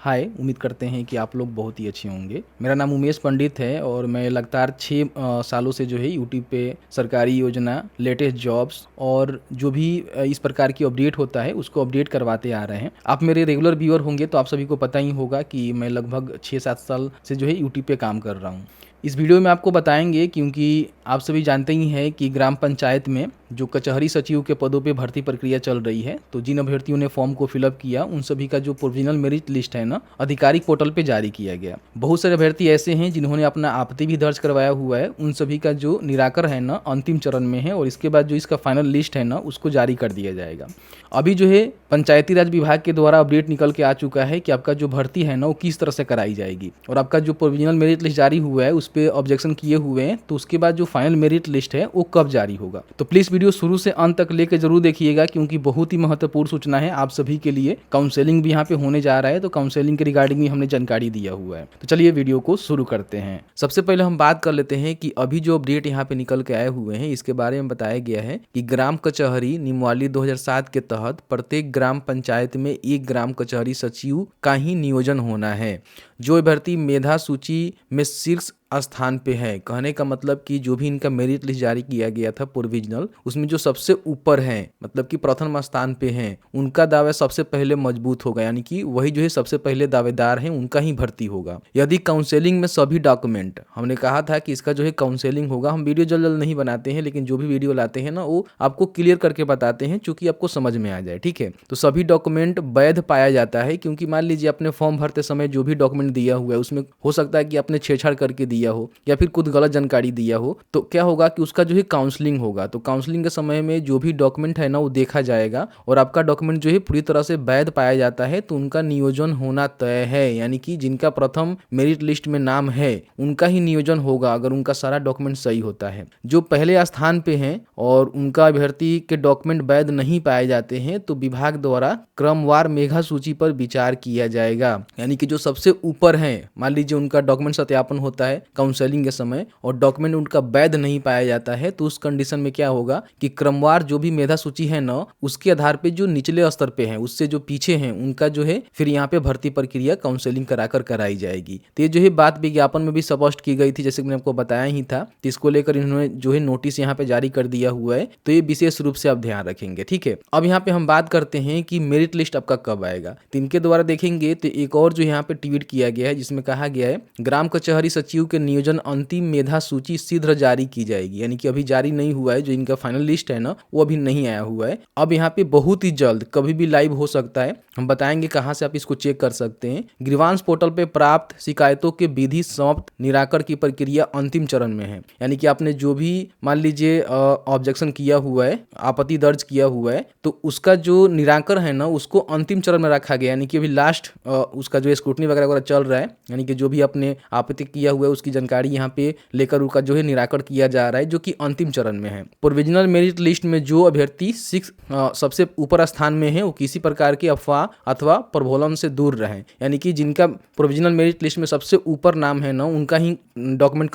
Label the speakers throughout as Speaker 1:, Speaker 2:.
Speaker 1: हाय, उम्मीद करते हैं कि आप लोग बहुत ही अच्छे होंगे। मेरा नाम उमेश पंडित है और मैं लगातार 6 सालों से जो है यूट्यूब पे सरकारी योजना, लेटेस्ट जॉब्स और जो भी इस प्रकार की अपडेट होता है उसको अपडेट करवाते आ रहे हैं। आप मेरे रेगुलर व्यूअर होंगे तो आप सभी को पता ही होगा कि मैं लगभग 6-7 साल से जो है यूट्यूब पे काम कर रहा हूँ। इस वीडियो में आपको बताएंगे क्योंकि आप सभी जानते ही हैं कि ग्राम पंचायत में जो कचहरी सचिव के पदों पे भर्ती प्रक्रिया चल रही है, तो जिन अभ्यर्थियों ने फॉर्म को फिलअप किया उन सभी का जो प्रोविजनल मेरिट लिस्ट है ना, आधिकारिक पोर्टल पे जारी किया गया। बहुत सारे अभ्यर्थी ऐसे हैं जिन्होंने अपना आपत्ति भी दर्ज करवाया हुआ है, उन सभी का जो निराकरण है ना अंतिम चरण में है और इसके बाद जो इसका फाइनल लिस्ट है ना उसको जारी कर दिया जाएगा। अभी जो है पंचायती राज विभाग के द्वारा अपडेट निकल के आ चुका है कि आपका जो भर्ती है ना वो किस तरह से कराई जाएगी और आपका जो प्रोविजनल मेरिट लिस्ट जारी हुआ है उस पर ऑब्जेक्शन किए हुए हैं, तो उसके बाद जो फाइनल मेरिट लिस्ट है वो कब जारी होगा। तो प्लीज वीडियो शुरू से अंत तक लेकर जरूर देखिएगा क्योंकि बहुत ही महत्वपूर्ण सूचना है आप सभी के लिए। काउंसलिंग भी यहाँ पे होने जा रहा है, तो काउंसलिंग के रिगार्डिंग भी हमने जानकारी दिया हुआ है। तो चलिए वीडियो को शुरू करते हैं। सबसे पहले हम बात कर लेते हैं कि अभी जो अपडेट यहाँ पे निकल के आए हुए हैं इसके बारे में बताया गया है कि ग्राम कचहरी नियमावली 2007 के तहत प्रत्येक ग्राम पंचायत में एक ग्राम कचहरी सचिव का ही नियोजन होना है। जो अभ्यर्थी मेधा सूची में शीर्ष स्थान पे है, कहने का मतलब कि जो भी इनका मेरिट लिस्ट जारी किया गया था प्रोविजनल, उसमें जो सबसे ऊपर है मतलब कि प्रथम स्थान पे हैं, उनका दावा सबसे पहले मजबूत होगा, यानी कि वही जो है सबसे पहले दावेदार हैं उनका ही भर्ती होगा। यदि काउंसलिंग में सभी डॉक्यूमेंट, हमने कहा था कि इसका जो है काउंसलिंग होगा, हम वीडियो जल्द जल्द नहीं बनाते हैं लेकिन जो भी वीडियो लाते हैं ना वो आपको क्लियर करके बताते हैं चूंकि आपको समझ में आ जाए, ठीक है। तो सभी डॉक्यूमेंट वैध पाया जाता है क्योंकि मान लीजिए अपने फॉर्म भरते समय जो भी डॉक्यूमेंट दिया हुआ है उसमें हो सकता है कि आपने छेड़छाड़ करके दिया हो या फिर कुछ गलत जानकारी दिया हो, तो क्या होगा कि उसका जो है काउंसलिंग होगा। तो काउंसलिंग के समय में जो भी डॉक्यूमेंट है ना वो देखा जाएगा और आपका डॉक्यूमेंट जो है पूरी तरह से वैध पाया जाता है तो उनका नियोजन होना तय है, यानी कि जिनका प्रथम मेरिट लिस्ट में नाम है उनका ही नियोजन होगा अगर उनका सारा डॉक्यूमेंट सही होता है। जो पहले स्थान पे हैं और उनका अभ्यर्थी के डॉक्यूमेंट वैध नहीं पाए जाते हैं तो विभाग द्वारा क्रमवार मेधा सूची पर विचार किया जाएगा, यानी कि जो सबसे ऊपर है, मान लीजिए उनका डॉक्यूमेंट सत्यापन होता है काउंसलिंग के समय और डॉक्यूमेंट उनका वैध नहीं पाया जाता है तो उस कंडीशन में क्या होगा कि क्रमवार जो भी मेधा सूची है ना उसके आधार पे जो निचले स्तर पे हैं उससे जो पीछे हैं उनका जो है फिर यहाँ पे भर्ती प्रक्रिया काउंसलिंग कराकर कराई जाएगी। तो ये जो है बात विज्ञापन में भी स्पष्ट की गई थी, जैसे मैंने आपको बताया ही था। तो इसको लेकर इन्होंने जो है नोटिस यहाँ पे जारी कर दिया हुआ है, तो ये विशेष रूप से आप ध्यान रखेंगे, ठीक है। अब यहाँ पे हम बात करते हैं कि मेरिट लिस्ट आपका कब आएगा। तो इनके द्वारा देखेंगे तो एक और जो यहाँ पे ट्वीट किया गया है जिसमें कहा गया है ग्राम कचहरी सचिव के नियोजन अंतिम मेधा सूची शीघ्र जारी की जाएगी, यानी कि अभी जारी नहीं हुआ है। जो इनका फाइनल लिस्ट है ना वो अभी नहीं आया हुआ है। अब यहाँ पे बहुत ही जल्द कभी भी लाइव हो सकता है, हम बताएंगे कहाँ से आप इसको चेक कर सकते हैं। ग्रीवांस पोर्टल पे प्राप्त शिकायतों के विधि समाप्त निराकरण की प्रक्रिया अंतिम चरण में है, यानी कि आपने जो भी मान लीजिए ऑब्जेक्शन किया हुआ है, आपत्ति दर्ज किया हुआ है, तो उसका जो निराकरण है ना उसको अंतिम चरण में रखा गया, यानी कि अभी लास्ट उसका जो स्क्रूटनी वगैरह चल रहा है, यानी कि जो भी आपने आपत्ति किया हुआ है उसकी जानकारी यहाँ पे लेकर उसका जो है निराकरण किया जा रहा है जो कि अंतिम चरण में है। प्रोविजनल मेरिट लिस्ट में जो अभ्यर्थी सबसे ऊपर स्थान में है वो किसी प्रकार की अफवाह अथवा प्रलोभन से दूर रहें, यानी कि जिनका प्रोविजनल मेरिट लिस्ट में सबसे ऊपर नाम है ना उनका ही डॉक्यूमेंट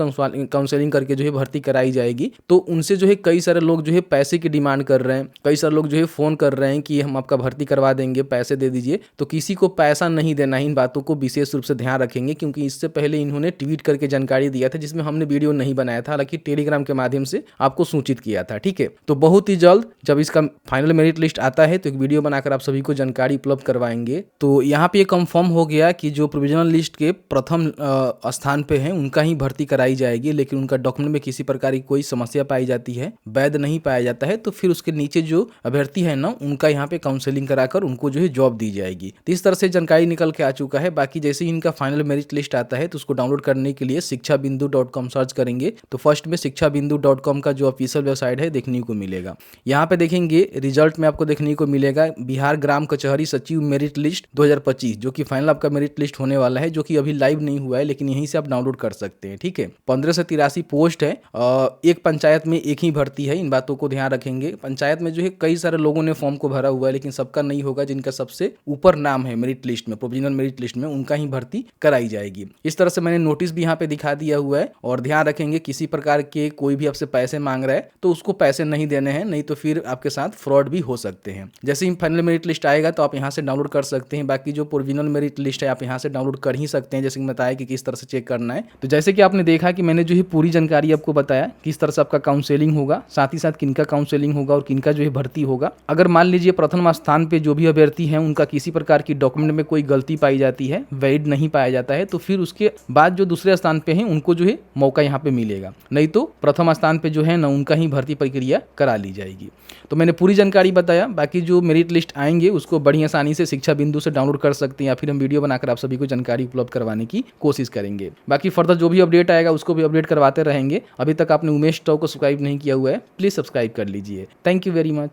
Speaker 1: काउंसलिंग करके जो है भर्ती कराई जाएगी। तो उनसे जो है कई सारे लोग जो है पैसे की डिमांड कर रहे हैं, कई सारे लोग जो है फोन कर रहे हैं कि हम आपका भर्ती करवा देंगे, पैसे दे दीजिए। तो किसी को पैसा नहीं देना है, इन बातों को विशेष रूप से ध्यान रखेंगे क्योंकि इससे पहले इन्होंने ट्वीट करके जानकारी दिया था जिसमें हमने वीडियो नहीं बनाया था, हालांकि टेलीग्राम के माध्यम से आपको सूचित किया था, ठीक है। तो बहुत ही जल्द जब इसका फाइनल मेरिट लिस्ट आता है तो एक वीडियो बनाकर आप सभी को जानकारी उपलब्ध करवाएंगे। तो यहाँ पे कंफर्म हो गया कि जो प्रोविजनल लिस्ट के प्रथम स्थान पे हैं उनका ही भर्ती कराई जाएगी, लेकिन उनका डॉक्यूमेंट में किसी प्रकार की कोई समस्या पाई जाती है, वैध नहीं पाया जाता है, तो फिर उसके नीचे जो अभ्यर्थी है ना उनका यहाँ पे काउंसलिंग कराकर उनको जो है जॉब दी जाएगी। तो इस तरह से जानकारी निकल के आ चुका है। बाकी जैसे ही इनका फाइनल मेरिट लिस्ट आता है तो उसको डाउनलोड करने के लिए शिक्षाबिंदु.com सर्च करेंगे तो फर्स्ट में शिक्षाबिंदु.com का जो ऑफिशियल वेबसाइट है देखने को मिलेगा। यहाँ पे देखेंगे रिजल्ट में आपको देखने को मिलेगा बिहार ग्राम कचहरी सचिव मेरिट लिस्ट 2025, जो कि फाइनल आपका मेरिट लिस्ट होने वाला है, जो कि अभी लाइव नहीं हुआ है लेकिन यहीं से आप डाउनलोड कर सकते हैं, ठीक है। 15 से 83 पोस्ट है, एक पंचायत में एक ही भर्ती है, इन बातों को ध्यान रखेंगे। पंचायत में जो है कई सारे लोगों ने फॉर्म को भरा हुआ है लेकिन सबका नहीं होगा, जिनका सबसे ऊपर नाम है मेरिट लिस्ट में, प्रोविजनल मेरिट लिस्ट में, उनका ही भर्ती कराई जाएगी। इस तरह से मैंने नोटिस भी यहाँ पे दिखा दिया हुआ है। और ध्यान रखेंगे किसी प्रकार के कोई भी आपसे पैसे मांग रहा है तो उसको पैसे नहीं देने हैं, नहीं तो फिर आपके साथ फ्रॉड भी हो सकते हैं। जैसे ही फाइनल मेरिट लिस्ट आएगा तो आप यहाँ से से डाउनलोड कर सकते हैं। बाकी जो प्रोविजनल मेरिट लिस्ट है आप यहाँ से डाउनलोड कर ही सकते हैं, जैसे कि बताया कि किस तरह से चेक करना है। तो जैसे कि आपने देखा कि मैंने जो है पूरी जानकारी आपको बताया किस तरह से आपका काउंसलिंग होगा, साथ ही साथ किनका काउंसलिंग होगा और किनका जो है भर्ती होगा। अगर मान लीजिए प्रथम स्थान पे जो भी अभ्यर्थी हैं उनका किसी प्रकार की डॉक्यूमेंट में कोई गलती पाई जाती है, वैलिड नहीं पाया जाता है, तो फिर उसके बाद जो दूसरे स्थान पे हैं उनको जो है मौका यहाँ पे मिलेगा, नहीं तो प्रथम स्थान पे जो है ना उनका ही भर्ती प्रक्रिया करा ली जाएगी। तो मैंने पूरी जानकारी बताया। बाकी जो मेरिट लिस्ट आएंगे उसको बड़ी आसानी से शिक्षा बिंदु से डाउनलोड कर सकते हैं, या फिर हम वीडियो बनाकर आप सभी को जानकारी उपलब्ध करवाने की कोशिश करेंगे। बाकी फर्दर जो भी अपडेट आएगा उसको भी अपडेट करवाते रहेंगे। अभी तक आपने उमेश टॉक को सब्सक्राइब नहीं किया हुआ है, प्लीज़ सब्सक्राइब कर लीजिए। Thank you very much.